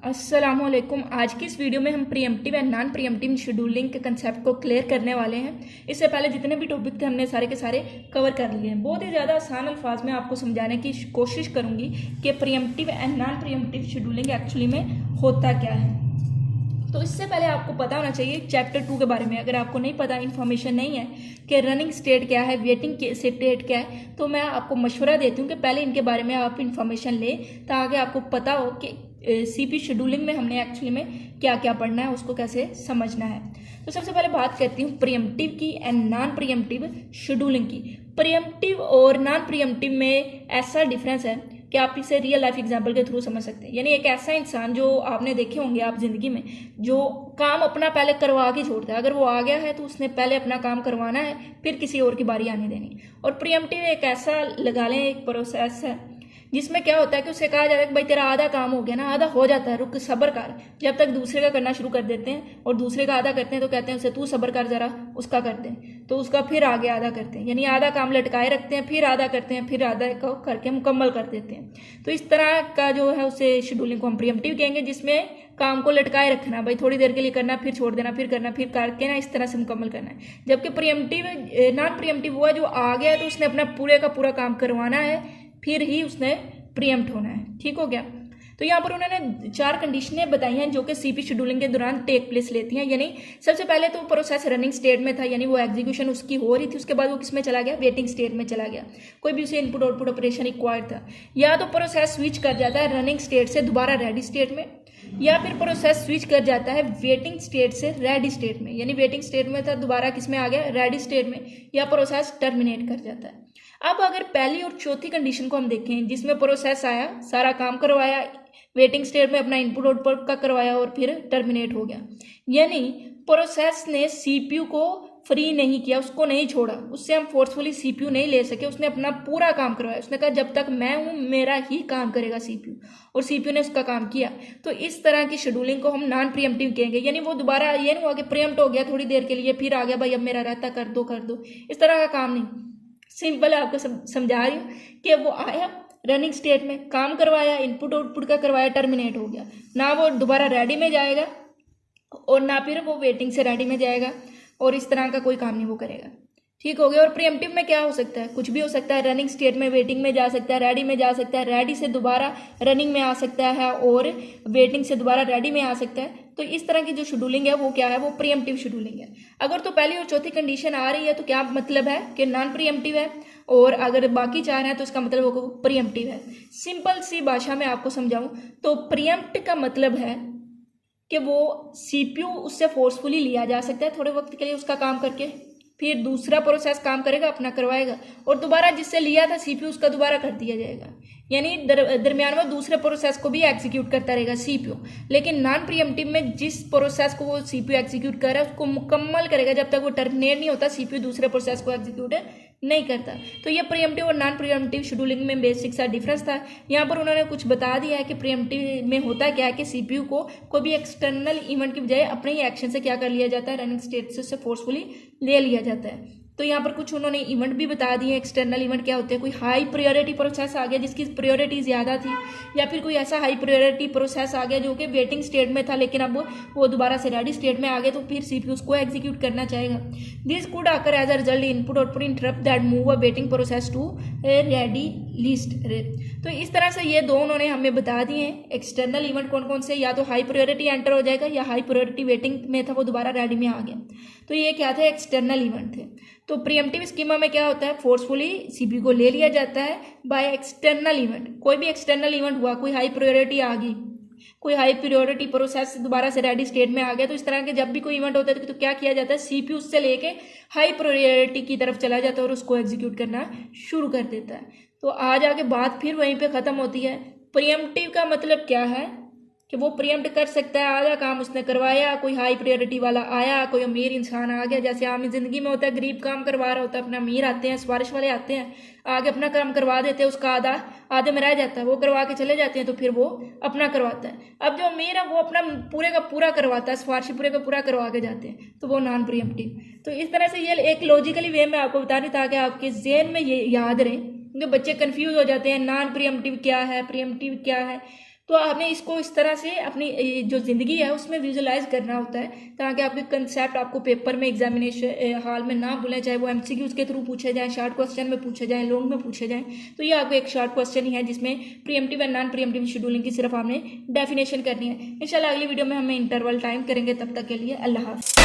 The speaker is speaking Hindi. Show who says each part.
Speaker 1: अस्सलामुअलैकुम। आज की इस वीडियो में हम pre-emptive and non pre-emptive scheduling के कंसेप्ट को क्लियर करने वाले हैं। इससे पहले जितने भी टॉपिक थे हमने सारे के सारे कवर कर लिए हैं। बहुत ही ज़्यादा आसान अल्फाज में आपको समझाने की कोशिश करूंगी कि pre-emptive and non pre-emptive scheduling actually में होता क्या है। तो इससे पहले आपको पता होना चाहिए चैप्टर 2 के बारे में। अगर आपको नहीं पता, इन्फॉर्मेशन नहीं है कि रनिंग स्टेट क्या है, वेटिंग स्टेट क्या है, तो मैं आपको मशवरा देती हूँ कि पहले इनके बारे में आप इन्फॉर्मेशन लें ताकि आपको पता हो कि सीपी शेड्यूलिंग में हमने एक्चुअली में क्या क्या पढ़ना है, उसको कैसे समझना है। तो सबसे पहले बात करती हूँ प्रीएम्प्टिव की एंड नॉन प्रीएम्प्टिव शेड्यूलिंग की। प्रीएम्प्टिव और नॉन प्रीएम्प्टिव में ऐसा डिफरेंस है कि आप इसे रियल लाइफ एग्जाम्पल के थ्रू समझ सकते हैं। यानी एक ऐसा इंसान जो आपने देखे होंगे आप जिंदगी में, जो काम अपना पहले करवा के छोड़ता है। अगर वो आ गया है तो उसने पहले अपना काम करवाना है, फिर किसी और की बारी आने देनी। और प्रीएम्प्टिव एक ऐसा लगा लें एक प्रोसेस है जिसमें क्या होता है कि उसे कहा जाता है कि भाई तेरा आधा काम हो गया ना, आधा हो जाता है, रुक सब्र कर। जब तक दूसरे का करना शुरू कर देते हैं और दूसरे का आधा करते हैं तो कहते हैं उसे तू सब्र कर जरा, उसका करते हैं, तो उसका फिर आगे आधा करते हैं। यानी आधा काम लटकाए रखते हैं, फिर आधा करते हैं, फिर आधा को करके मुकम्मल कर देते हैं। तो इस तरह का जो है उसे शेड्यूलिंग को हम प्रीएम्प्टिव कहेंगे, जिसमें काम को लटकाए रखना, भाई थोड़ी देर के लिए करना, फिर छोड़ देना, फिर करना, फिर करके ना इस तरह से मुकम्मल करना है। जबकि प्रीएम्प्टिव नॉन प्रीएम्प्टिव हुआ जो आ गया है तो उसने अपना पूरे का पूरा काम करवाना है, फिर ही उसने प्रीएम्प्ट होना है। ठीक हो गया। तो यहाँ पर उन्होंने 4 कंडीशनें बताई हैं जो कि सीपी शेड्यूलिंग के दौरान टेक प्लेस लेती हैं। यानी सबसे पहले तो प्रोसेस रनिंग स्टेट में था, यानी वो एग्जीक्यूशन उसकी हो रही थी। उसके बाद वो किस में चला गया, वेटिंग स्टेट में चला गया। कोई भी उसे इनपुट आउटपुट ऑपरेशन रिक्वायर्ड था। या तो प्रोसेस स्विच कर जाता है रनिंग स्टेट से दोबारा रेडी स्टेट में, या फिर प्रोसेस स्विच कर जाता है वेटिंग स्टेट से रेडी स्टेट में। यानी वेटिंग स्टेट में था, दोबारा किस में आ गया, रेडी स्टेट में, या प्रोसेस टर्मिनेट कर जाता है। अब अगर पहली और चौथी कंडीशन को हम देखें, जिसमें प्रोसेस आया, सारा काम करवाया, वेटिंग स्टेट में अपना इनपुट आउटपुट का करवाया और फिर टर्मिनेट हो गया। यानी प्रोसेस ने सीपीयू को फ्री नहीं किया, उसको नहीं छोड़ा, उससे हम फोर्सफुली सीपीयू नहीं ले सके। उसने अपना पूरा काम करवाया। उसने कहा जब तक मैं हूं मेरा ही काम करेगा सीपीयू, और सीपीयू ने उसका काम किया। तो इस तरह की शेड्यूलिंग को हम नॉन प्रीएम्प्टिव कहेंगे। यानी वो दोबारा ये नहीं हुआ कि प्रीएम्प्ट हो गया थोड़ी देर के लिए, फिर आ गया भाई अब मेरा रहता कर दो, इस तरह का काम नहीं। सिंपल आपको समझा रही हूँ कि वो आया रनिंग स्टेट में, काम करवाया, इनपुट आउटपुट का करवाया, टर्मिनेट हो गया। ना वो दोबारा रेडी में जाएगा और ना फिर वो वेटिंग से रेडी में जाएगा, और इस तरह का कोई काम नहीं वो करेगा। ठीक हो गया। और प्रीएम्प्टिव में क्या हो सकता है, कुछ भी हो सकता है। रनिंग स्टेट में वेटिंग में जा सकता है, रेडी में जा सकता है, रेडी से दोबारा रनिंग में आ सकता है, और वेटिंग से दोबारा रेडी में आ सकता है। तो इस तरह की जो शेड्यूलिंग है वो क्या है, वो प्रीएम्प्टिव शेड्यूलिंग है। अगर तो पहली और चौथी कंडीशन आ रही है तो क्या मतलब है कि नॉन प्रीएम्प्टिव है, और अगर बाकी 4 हैं तो इसका मतलब वो प्रीएम्प्टिव है। सिंपल सी भाषा में आपको समझाऊं तो प्रीएम्प्ट का मतलब है कि वो सीपीयू उससे फोर्सफुली लिया जा सकता है थोड़े वक्त के लिए उसका काम करके, फिर दूसरा प्रोसेस काम करेगा, अपना करवाएगा, और दोबारा जिससे लिया था सीपीयू उसका दोबारा कर दिया जाएगा। यानी दरमियान में दूसरे प्रोसेस को भी एग्जीक्यूट करता रहेगा सीपीयू। लेकिन नॉन प्रीएम्प्टिव में जिस प्रोसेस को वो सीपीयू एग्जीक्यूट कर रहा है उसको मुकम्मल करेगा जब तक वो टर्मिनेट नहीं होता, सीपीयू दूसरे प्रोसेस को एग्जीक्यूट नहीं करता। तो ये प्रीएम्प्टिव और नॉन प्रीएम्प्टिव शेड्यूलिंग में बेसिक सा डिफरेंस था। यहाँ पर उन्होंने कुछ बता दिया है कि प्रीएम्प्टिव में होता क्या है कि सीपीयू को कोई भी एक्सटर्नल इवेंट की बजाय अपने ही एक्शन से क्या कर लिया जाता है, रनिंग स्टेट से फोर्सफुली ले लिया जाता है। तो यहाँ पर कुछ उन्होंने इवेंट भी बता दिए। एक्सटर्नल इवेंट क्या होते हैं, कोई हाई प्रायोरिटी प्रोसेस आ गया जिसकी प्रायोरिटी ज़्यादा थी, या फिर कोई ऐसा हाई प्रायोरिटी प्रोसेस आ गया जो कि वेटिंग स्टेट में था लेकिन अब वो दोबारा से रेडी स्टेट में आ गया, तो फिर सीपीयू उसको एग्जीक्यूट करना चाहेगा। This could occur as a result input output interrupt that move a waiting process to a ready list. तो इस तरह से ये दो उन्होंने हमें बता दिए हैं एक्सटर्नल इवेंट कौन कौन से, या तो हाई प्रायोरिटी एंटर हो जाएगा, या हाई प्रायोरिटी वेटिंग में था वो दोबारा रेडी में आ गया। तो ये क्या थे, एक्सटर्नल इवेंट थे। तो प्रीएम्प्टिव स्कीमा में क्या होता है, फोर्सफुली सीपीयू को ले लिया जाता है बाय एक्सटर्नल इवेंट। कोई भी एक्सटर्नल इवेंट हुआ, कोई हाई प्रायोरिटी आ गई, कोई हाई प्रायोरिटी प्रोसेस दोबारा से रेडी स्टेट में आ गया, तो इस तरह के जब भी कोई इवेंट होता है तो क्या किया जाता है, सीपीयू उससे लेके हाई प्रायोरिटी की तरफ चला जाता है और उसको एग्जीक्यूट करना शुरू कर देता है। तो आज आगे बात फिर वहीं पे खत्म होती है। प्रीएम्प्टिव का मतलब क्या है कि वो प्रीएम्प्ट कर सकता है, आधा काम उसने करवाया, कोई हाई प्रायोरिटी वाला आया, कोई अमीर इंसान आ गया, जैसे आम जिंदगी में होता है, गरीब काम करवा रहा होता है, अपना अमीर आते हैं, सिफारिश वाले आते हैं, आगे अपना काम करवा देते हैं, उसका आधे में रह जाता है, वो करवा के चले जाते हैं, तो फिर वो अपना करवाता है। अब जो अमीर है वो अपना पूरे का पूरा करवाता है, सिफारिश पूरे का पूरा करवा के जाते हैं, तो वो नॉन प्रीएम्प्टिव। तो इस तरह से ये एक लॉजिकली वे में आपको बता रही ताकि आपके जेहन में ये याद रहे, क्योंकि बच्चे कंफ्यूज हो जाते हैं, नॉन प्रीएम्प्टिव क्या है, प्रीएम्प्टिव क्या है। तो आपने इसको इस तरह से अपनी जो ज़िंदगी है उसमें विजुलाइज करना होता है, ताकि आपके कंसेप्ट आपको पेपर में एग्जामिनेशन हॉल में ना भूलें, चाहे वो एमसीक्यूज के थ्रू पूछे जाएँ, शॉर्ट क्वेश्चन में पूछे जाएँ, लॉन्ग में पूछे जाएँ। तो ये आपको एक शॉर्ट क्वेश्चन ही है जिसमें pre-emptive and non pre-emptive scheduling की सिर्फ आपने डेफिनेशन करनी है। इंशाल्लाह अगली वीडियो में हम इंटरवल टाइम करेंगे, तब तक के लिए अल्लाह हाफ़िज़।